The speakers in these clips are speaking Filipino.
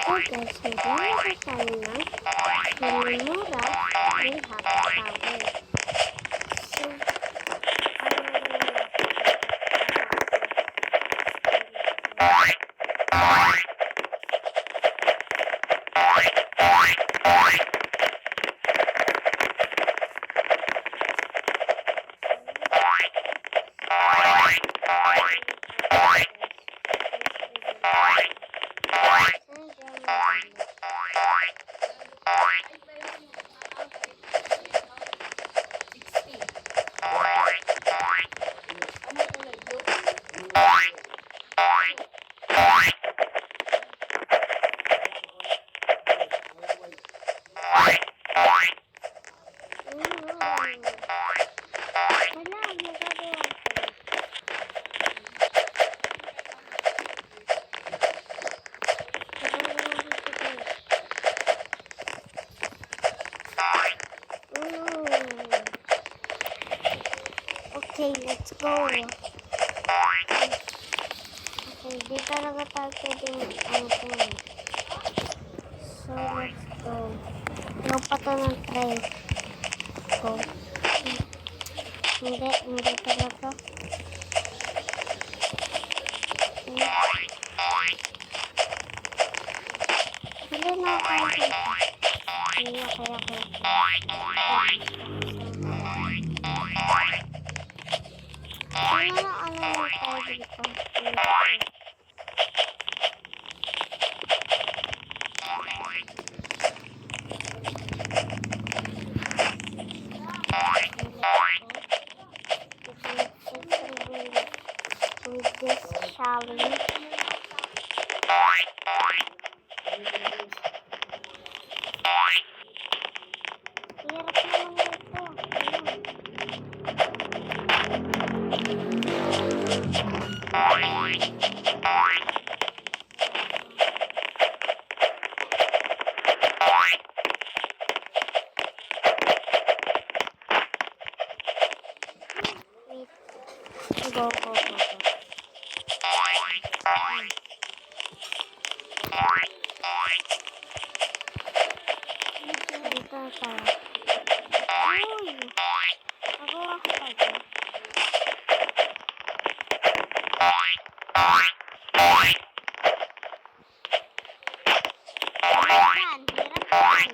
guys, maglalaro tayo ng Lumimura ng Happy Tower. So, okay, let's go. Okay, di talaga tayo pwedeng So, let's go. Ano pa to ng tray? Go. Hindi talaga. Hindi na tayo dito. Hindi na kaya ko. Ano na tayo dito? With this challenge. Hirap naman ito. Go. Dito tayo. Uy! Nagawa ko pa dyan. Ayan, hirap yan.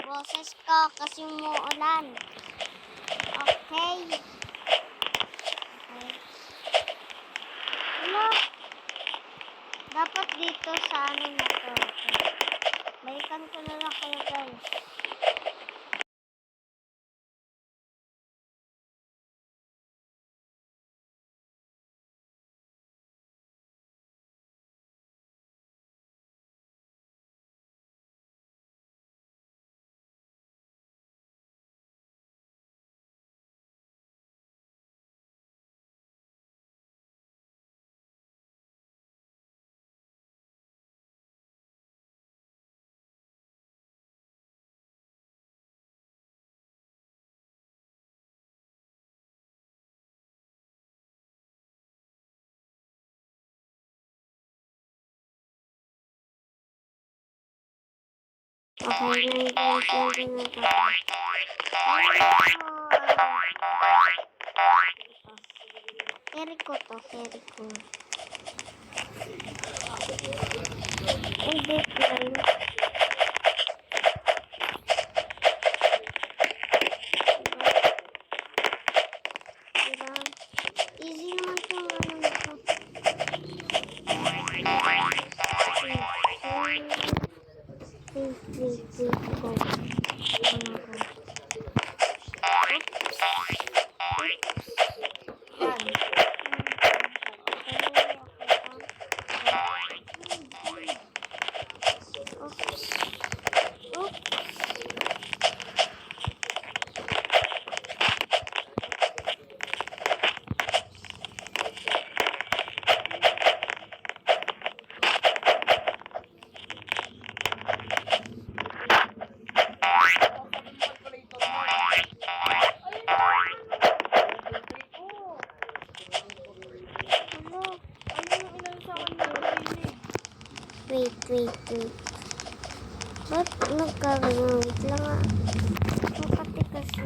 Boses ko kasi umuulan. Okay. Hello. Dapat dito sa ano na to. Balikan ko na lang kayo guys. Okay na guys, lagyan na ito. Carry ko to. Hindi lang. Easy naman ito. Go. Wait. Ba't nagkaroon? Wait lang ah. Makati kasi.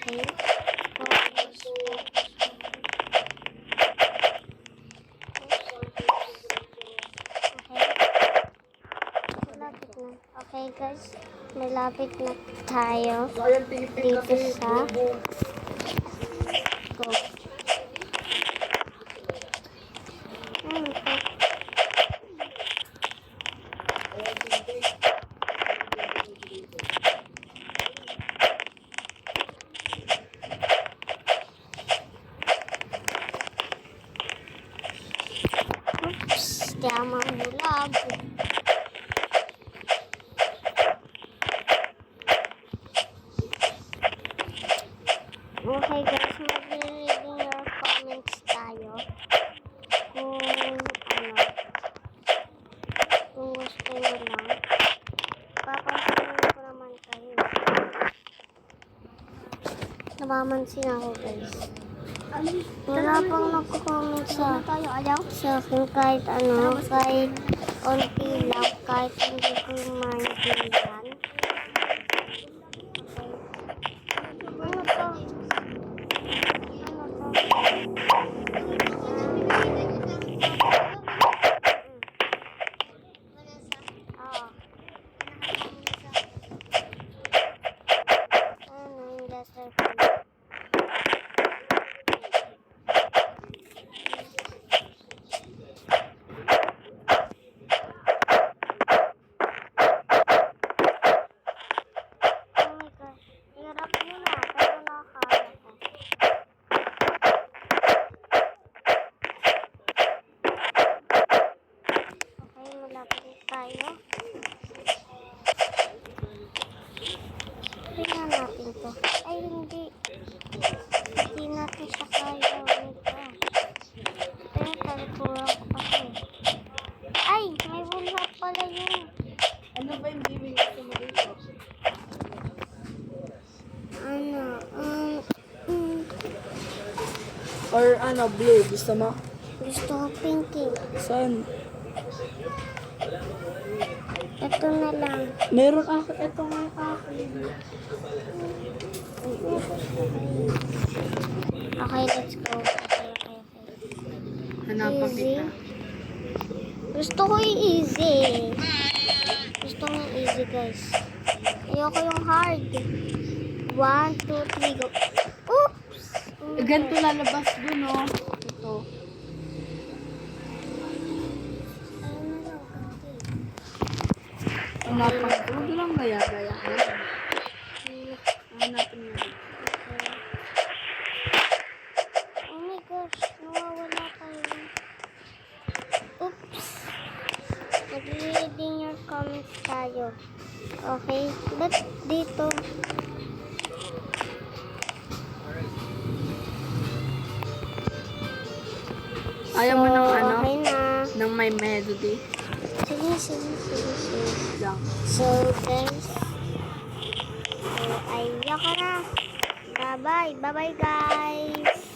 Okay. Okay guys, malapit na tayo dito sa go. Oops, tama bulag. Okay guys, mag-reading your comments tayo. Kung kung gusto nyo lang, papansinin ko naman kayo. Napamansin ako guys. Wala pang nagko-comment sa akin kahit kahit konti lang, kahit hindi ko maintindihan. Ano to? Tayo. Tingnan natin to. Ay, hindi. Hindi natin siya kaya. Pero talikuran ko kasi. Ay, may wala pala yun. Ano ba yung giving gusto mo dito? Or blue. Gusto mo? Gusto ko pinky. Saan? Ito na lang. Meron ako. Ito nga yung akin. Okay, let's go. Okay. Hanapan Easy. kita. Gusto ko yung easy. Gusto ko yung easy, guys. Ayoko yung hard. 1, 2, 3, go. Oops! Ganito lalabas dun, oh. Ito. Hanapan ko. Huwag lang gaya-gaya. Hanapin mo. Oh my gosh, nawawala tayo. Oops! Nag-reading your comments tayo. Okay? Ba't dito? Ayaw mo ng Okay na. ng may melody. Sige. Lang. So, guys. Ayoko na. Bye-bye. Bye-bye, guys.